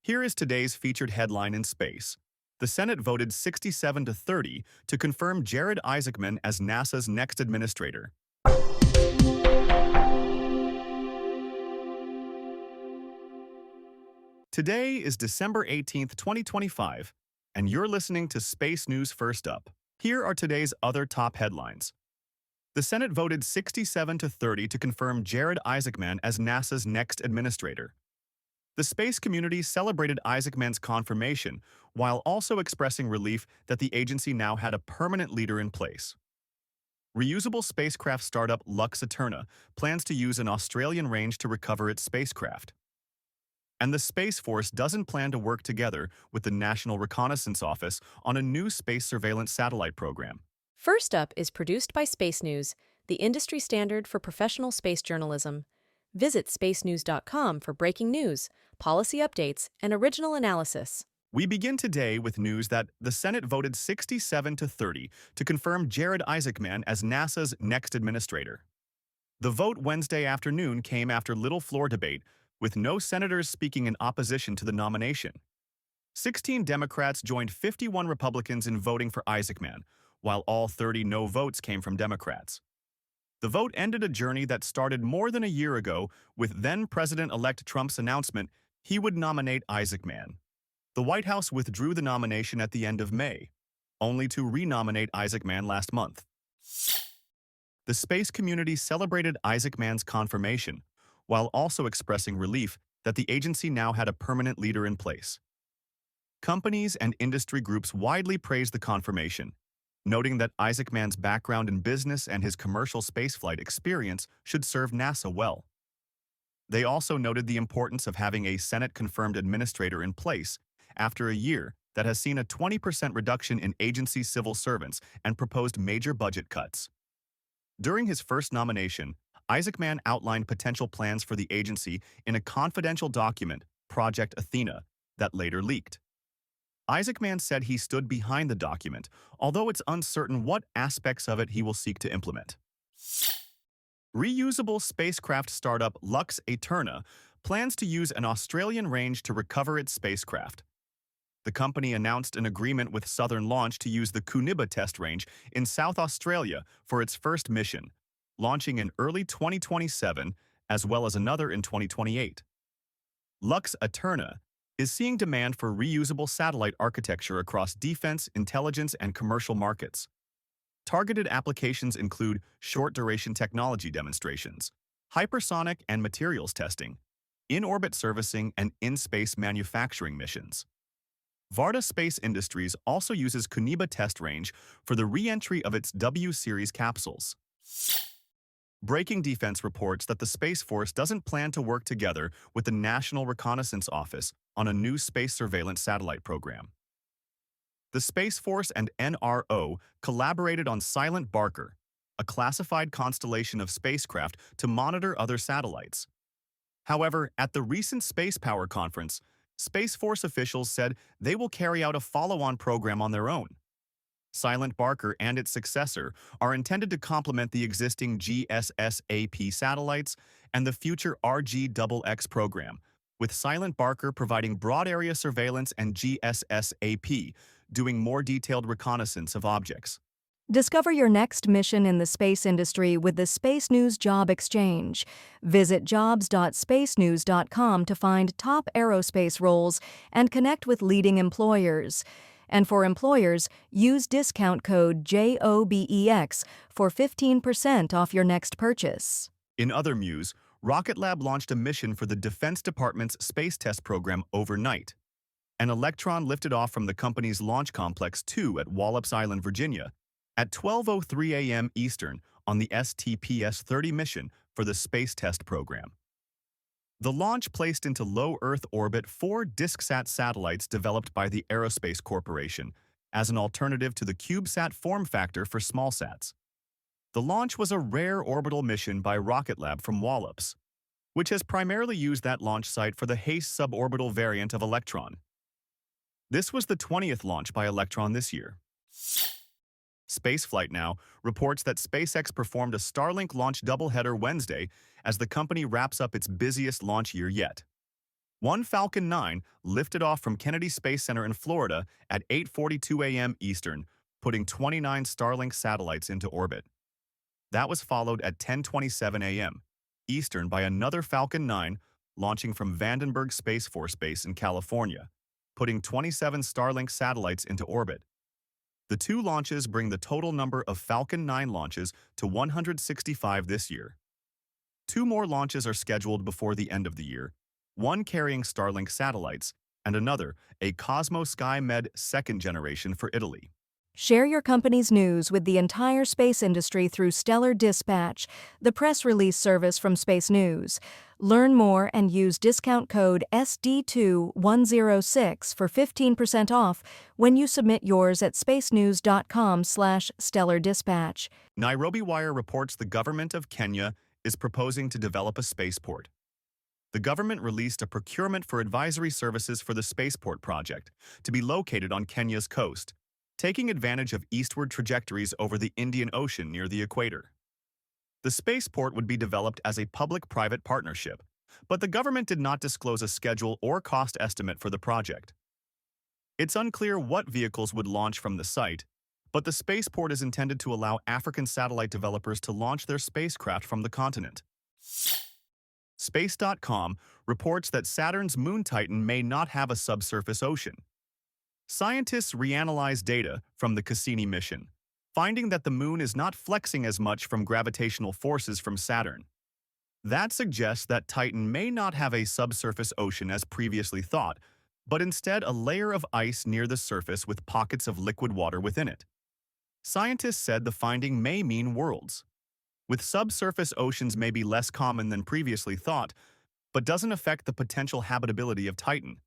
Here is today's featured headline in space. The Senate voted 67 to 30 to confirm Jared Isaacman as NASA's next administrator. Today is December 18th, 2025, and you're listening to Space News First Up. Here are today's other top headlines. The Senate voted 67 to 30 to confirm Jared Isaacman as NASA's next administrator. The space community celebrated Isaacman's confirmation while also expressing relief that the agency now had a permanent leader in place. Reusable spacecraft startup Lux Aeterna plans to use an Australian range to recover its spacecraft. And the Space Force doesn't plan to work together with the National Reconnaissance Office on a new space surveillance satellite program. First Up is produced by SpaceNews, the industry standard for professional space journalism. Visit spacenews.com for breaking news, policy updates, and original analysis. We begin today with news that the Senate voted 67 to 30 to confirm Jared Isaacman as NASA's next administrator. The vote Wednesday afternoon came after little floor debate, with no senators speaking in opposition to the nomination. 16 Democrats joined 51 Republicans in voting for Isaacman, while all 30 no votes came from Democrats. The vote ended a journey that started more than a year ago with then-President-elect Trump's announcement he would nominate Isaacman. The White House withdrew the nomination at the end of May, only to renominate Isaacman last month. The space community celebrated Isaacman's confirmation, while also expressing relief that the agency now had a permanent leader in place. Companies and industry groups widely praised the confirmation, noting that Isaacman's background in business and his commercial spaceflight experience should serve NASA well. They also noted the importance of having a Senate-confirmed administrator in place after a year that has seen a 20% reduction in agency civil servants and proposed major budget cuts. During his first nomination, Isaacman outlined potential plans for the agency in a confidential document, Project Athena, that later leaked. Isaacman said he stood behind the document, although it's uncertain what aspects of it he will seek to implement. Reusable spacecraft startup Lux Aeterna plans to use an Australian range to recover its spacecraft. The company announced an agreement with Southern Launch to use the Cooniba test range in South Australia for its first mission, launching in early 2027, as well as another in 2028. Lux Aeterna is seeing demand for reusable satellite architecture across defense, intelligence, and commercial markets. Targeted applications include short-duration technology demonstrations, hypersonic and materials testing, in-orbit servicing, and in-space manufacturing missions. Varda Space Industries also uses Cooniba test range for the re-entry of its W-series capsules. Breaking Defense reports that the Space Force doesn't plan to work together with the National Reconnaissance Office on a new space surveillance satellite program. The Space Force and NRO collaborated on Silent Barker, a classified constellation of spacecraft to monitor other satellites. However, at the recent Space Power Conference, Space Force officials said they will carry out a follow-on program on their own. Silent Barker and its successor are intended to complement the existing GSSAP satellites and the future RGXX program, with Silent Barker providing broad-area surveillance and GSSAP doing more detailed reconnaissance of objects. Discover your next mission in the space industry with the Space News Job Exchange. Visit jobs.spacenews.com to find top aerospace roles and connect with leading employers. And for employers, use discount code JOBEX for 15% off your next purchase. In other news, Rocket Lab launched a mission for the Defense Department's Space Test Program overnight. An Electron lifted off from the company's Launch Complex 2 at Wallops Island, Virginia, at 12:03 a.m. Eastern on the STPS-30 mission for the Space Test Program. The launch placed into low Earth orbit 4 DiskSat satellites developed by the Aerospace Corporation as an alternative to the CubeSat form factor for smallsats. The launch was a rare orbital mission by Rocket Lab from Wallops, which has primarily used that launch site for the HASTE suborbital variant of Electron. This was the 20th launch by Electron this year. Spaceflight Now reports that SpaceX performed a Starlink launch doubleheader Wednesday as the company wraps up its busiest launch year yet. One Falcon 9 lifted off from Kennedy Space Center in Florida at 8:42 a.m. Eastern, putting 29 Starlink satellites into orbit. That was followed at 10:27 a.m. Eastern by another Falcon 9 launching from Vandenberg Space Force Base in California, putting 27 Starlink satellites into orbit. The two launches bring the total number of Falcon 9 launches to 165 this year. Two more launches are scheduled before the end of the year, one carrying Starlink satellites, and another, a Cosmo SkyMed second generation for Italy. Share your company's news with the entire space industry through Stellar Dispatch, the press release service from Space News. Learn more and use discount code SD2106 for 15% off when you submit yours at spacenews.com/stellardispatch. Nairobi Wire reports the government of Kenya is proposing to develop a spaceport. The government released a procurement for advisory services for the spaceport project to be located on Kenya's coast, taking advantage of eastward trajectories over the Indian Ocean near the equator. The spaceport would be developed as a public-private partnership, but the government did not disclose a schedule or cost estimate for the project. It's unclear what vehicles would launch from the site, but the spaceport is intended to allow African satellite developers to launch their spacecraft from the continent. Space.com reports that Saturn's moon Titan may not have a subsurface ocean. Scientists reanalyzed data from the Cassini mission, finding that the moon is not flexing as much from gravitational forces from Saturn. That suggests that Titan may not have a subsurface ocean as previously thought, but instead a layer of ice near the surface with pockets of liquid water within it. Scientists said the finding may mean worlds. With subsurface oceans may be less common than previously thought, but doesn't affect the potential habitability of Titan,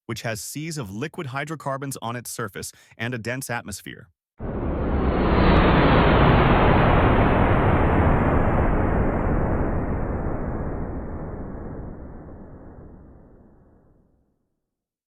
which has seas of liquid hydrocarbons on its surface and a dense atmosphere.